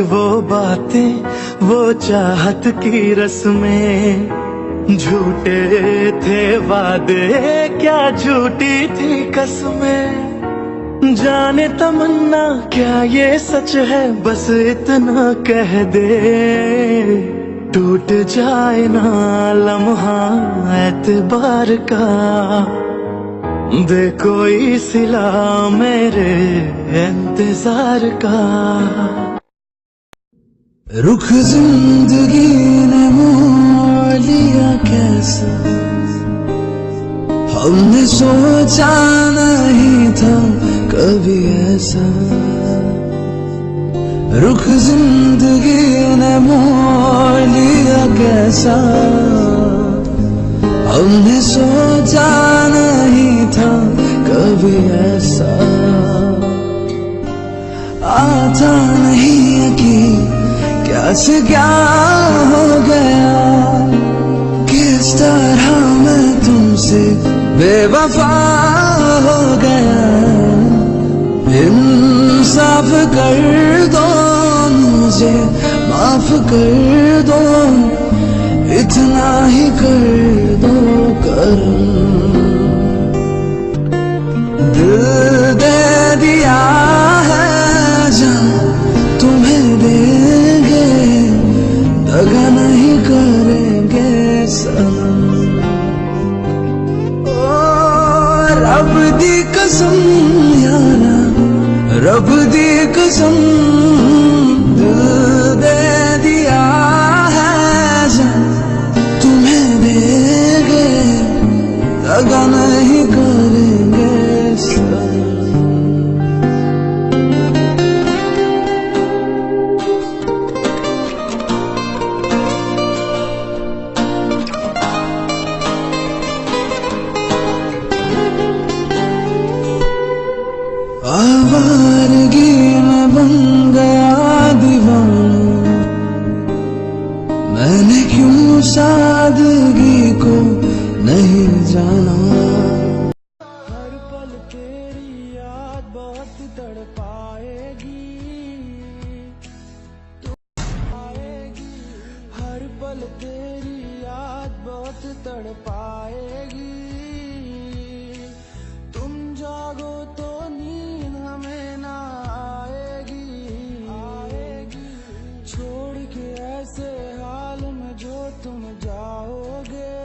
वो बातें, वो चाहत की रस्में, झूठे थे वादे, क्या झूठी थी कसमें। जाने तमन्ना क्या ये सच है, बस इतना कह दे, टूट जाए ना लम्हा एतबार का, दे कोई सिला मेरे इंतजार का। रुख जिंदगी ने मोड़ लिया कैसा, हमने सोचा नहीं था कभी ऐसा। रुख जिंदगी ने मोड़ लिया कैसा, हमने सोचा नहीं था कभी ऐसा। आता नहीं यकीन क्या से क्या हो गया, किस तरह मैं तुमसे बेवफा हो गया। इंसाफ कर दो मुझे, माफ कर दो, इतना ही कर दो करम। दिल दे दिया है जान तुम्हें देंगे, दगा नहीं करेंगे सनम। रब दी कसम यारा, रब दी कसम, दिल दे दिया है जान तुम्हें देंगे, दगा नहीं करेंगे सनम। आवारगी में बन गया दीवाना, मैंने क्यों सादगी को नहीं जाना। हर पल तेरी याद बहुत तड़पाएगी, आएगी। हर पल तेरी याद बहुत तड़पाएगी, तुम जागो तो नींद हमें ना आएगी। छोड़ के ऐसे हाल में जो तुम जाओगे,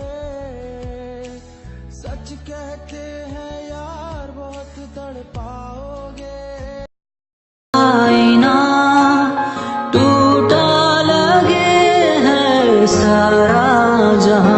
सच कहते हैं यार बहुत तड़पाओगे। आईना टूटा लगे है सारा जहां,